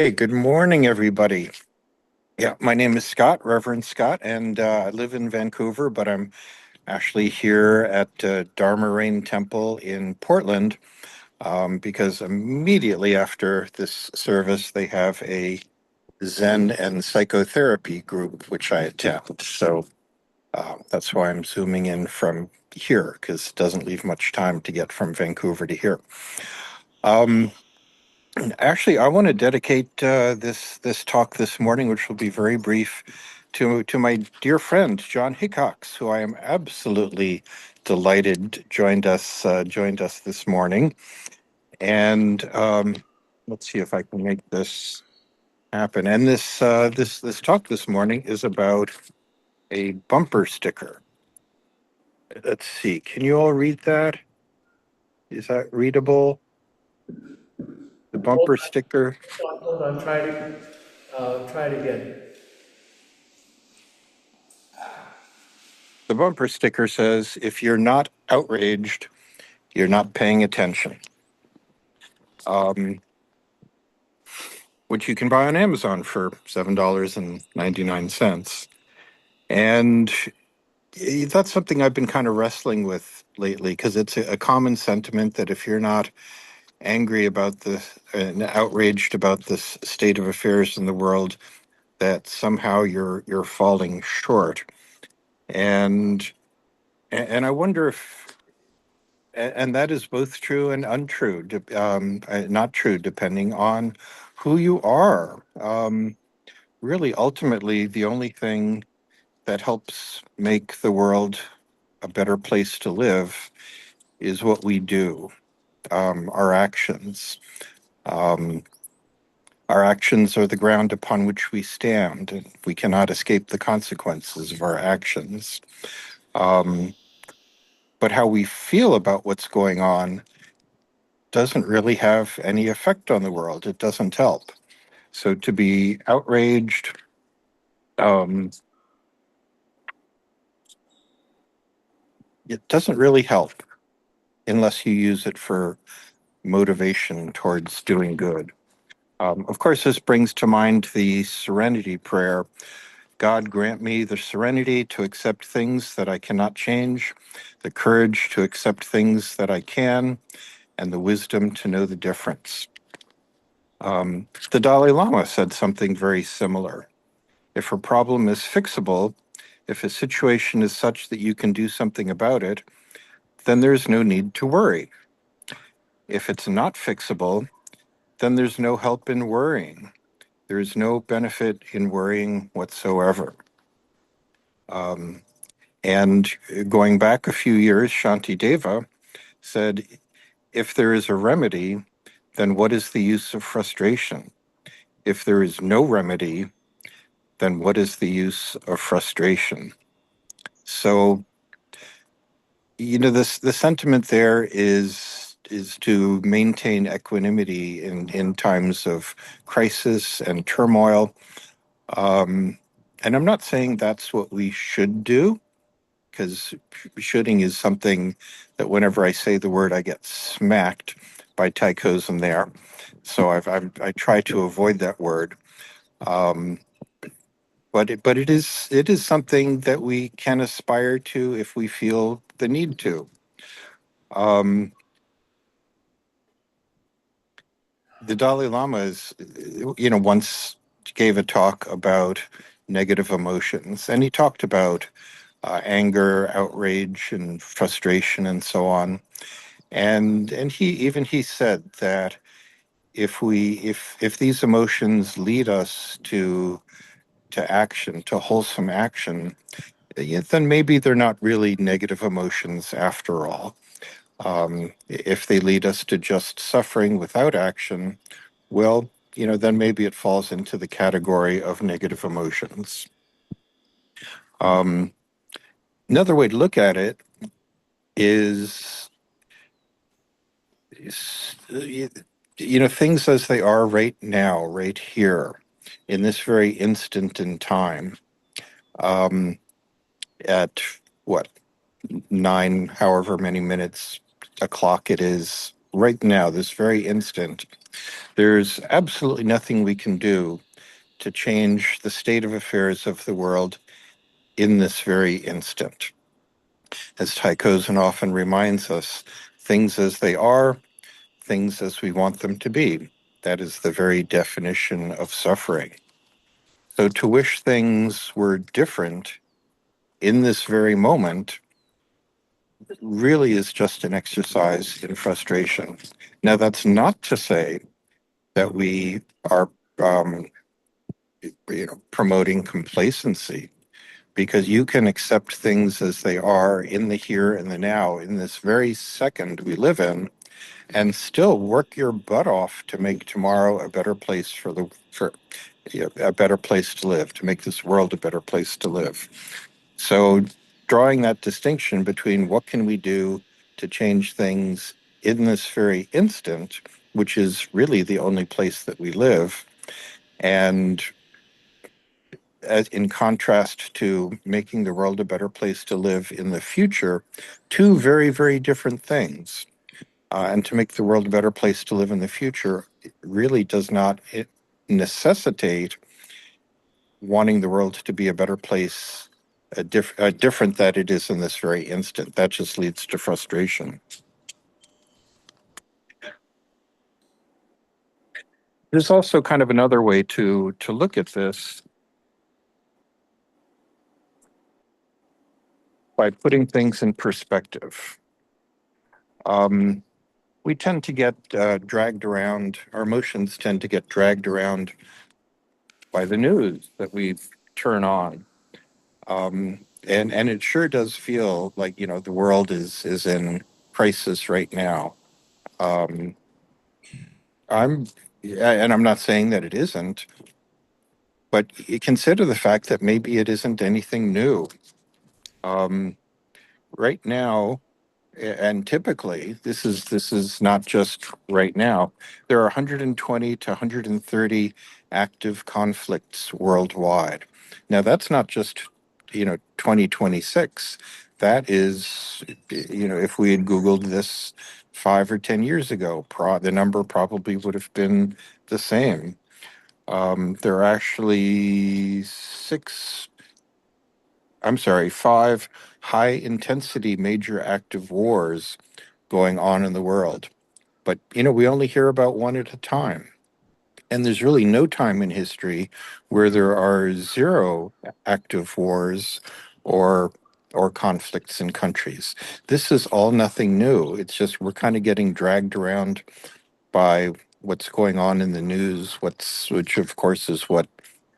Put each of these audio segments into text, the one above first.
Hey, good morning, everybody. Yeah, my name is Scott, Reverend Scott, and I live in Vancouver, but I'm actually here at Dharma Rain Temple in Portland because immediately after this service, they have a Zen and psychotherapy group, which I attend. So that's why I'm zooming in from here because it doesn't leave much time to get from Vancouver to here. Um, Actually, I want to dedicate this talk this morning, which will be very brief, to my dear friend John Hickox, who I am absolutely delighted joined us this morning. And let's see if I can make this happen. And this talk this morning is about a bumper sticker. Let's see. Can you all read that? Is that readable? The Hold bumper sticker. on, hold on. Try it again. The bumper sticker says, "If you're not outraged, you're not paying attention," um, which you can buy on Amazon for $7.99. And that's something I've been kind of wrestling with lately because it's a common sentiment that if you're not angry about this and outraged about this state of affairs in the world, that somehow you're falling short. And and I wonder if and that is both true and untrue, not true, depending on who you are. Really, ultimately, the only thing that helps make the world a better place to live is what we do, our actions. Um, our actions are the ground upon which we stand, and we cannot escape the consequences of our actions. Um, but how we feel about what's going on doesn't really have any effect on the world. It doesn't help. So to be outraged, um, it doesn't really help unless you use it for motivation towards doing good. Of course, this brings to mind the serenity prayer. God grant me the serenity to accept things that I cannot change, the courage to accept things that I can, and the wisdom to know the difference. The Dalai Lama said something very similar. If a problem is fixable, if a situation is such that you can do something about it, then there's no need to worry. If it's not fixable, then there's no help in worrying. There's no benefit in worrying whatsoever. Um, and going back a few years, Shantideva said, if there is a remedy, then what is the use of frustration? If there is no remedy, then what is the use of frustration? So, the sentiment there is to maintain equanimity in times of crisis and turmoil. And I'm not saying that's what we should do, because shoulding is something that whenever I say the word, I get smacked by tychosm there. So I try to avoid that word. Um, but it is something that we can aspire to if we feel the need to. Um, the Dalai Lama once gave a talk about negative emotions, and he talked about anger, outrage, and frustration, and so on. And he said that if these emotions lead us to action, to wholesome action, then maybe they're not really negative emotions after all. If they lead us to just suffering without action, well, then maybe it falls into the category of negative emotions. Um, Another way to look at it is things as they are right now, right here, in this very instant in time, um, at what, nine, however many minutes o'clock it is right now, this very instant. There's absolutely nothing we can do to change the state of affairs of the world in this very instant. As Tychosen often reminds us, things as they are, things as we want them to be. That is the very definition of suffering. So to wish things were different in this very moment really is just an exercise in frustration. Now, that's not to say that we are, um, promoting complacency, because you can accept things as they are in the here and the now, in this very second we live in, and still work your butt off to make tomorrow a better place for a better place to live, to make this world a better place to live. So drawing that distinction between what can we do to change things in this very instant, which is really the only place that we live, and as in contrast to making the world a better place to live in the future, two very, very different things. And to make the world a better place to live in the future really does not necessitate wanting the world to be a better place, different that it is in this very instant. That just leads to frustration. There's also kind of another way to look at this by putting things in perspective. Um, we tend to get dragged around, our emotions tend to get dragged around by the news that we turn on. And it sure does feel like, the world is in crisis right now. Um, I'm, and I'm not saying that it isn't, but consider the fact that maybe it isn't anything new. Um, right now, and typically, this is not just right now. There are 120 to 130 active conflicts worldwide. Now, that's not just 2026. That is, if we had Googled this 5 or 10 years ago, the number probably would have been the same. There are actually five high intensity major active wars going on in the world. But, we only hear about one at a time. And there's really no time in history where there are zero active wars or conflicts in countries. This is all nothing new. It's just we're kind of getting dragged around by what's going on in the news, which of course is what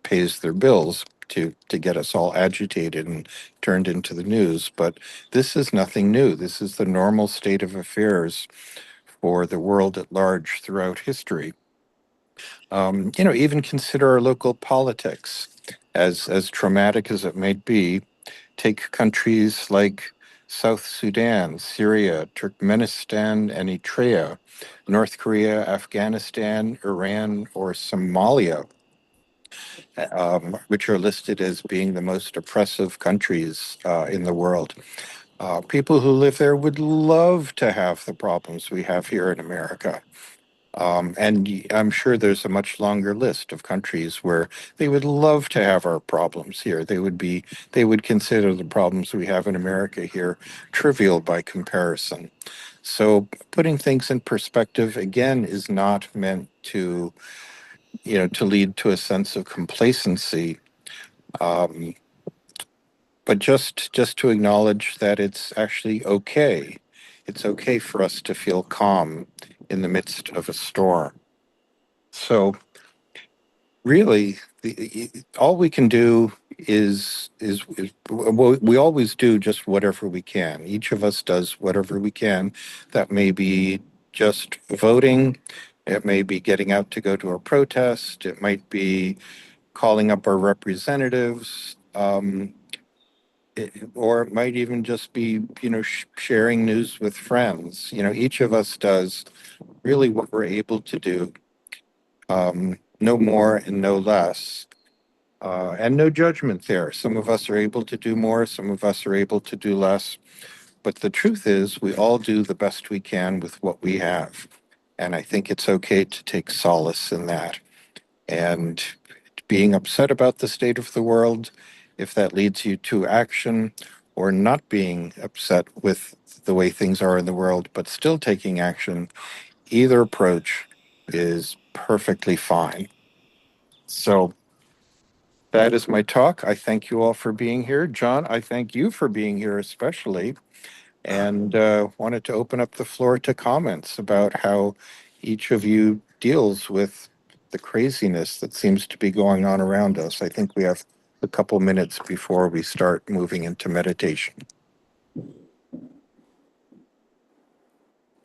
pays their bills to get us all agitated and turned into the news. But this is nothing new. This is the normal state of affairs for the world at large throughout history. Even consider our local politics, as traumatic as it might be. Take countries like South Sudan, Syria, Turkmenistan, and Eritrea, North Korea, Afghanistan, Iran, or Somalia, which are listed as being the most oppressive countries in the world. People who live there would love to have the problems we have here in America. And I'm sure there's a much longer list of countries where they would love to have our problems here. They would consider the problems we have in America here trivial by comparison. So putting things in perspective again is not meant to lead to a sense of complacency, um, but just to acknowledge that it's actually okay. It's okay for us to feel calm in the midst of a storm. So really, all we can do is well, we always do just whatever we can. Each of us does whatever we can. That may be just voting. It may be getting out to go to a protest. It might be calling up our representatives. Or it might even just be, sharing news with friends. Each of us does really what we're able to do, no more and no less. And no judgment there. Some of us are able to do more, some of us are able to do less. But the truth is, we all do the best we can with what we have. And I think it's okay to take solace in that. And being upset about the state of the world, if that leads you to action, or not being upset with the way things are in the world, but still taking action, either approach is perfectly fine. So that is my talk. I thank you all for being here. John, I thank you for being here especially, and wanted to open up the floor to comments about how each of you deals with the craziness that seems to be going on around us. I think we have a couple minutes before we start moving into meditation.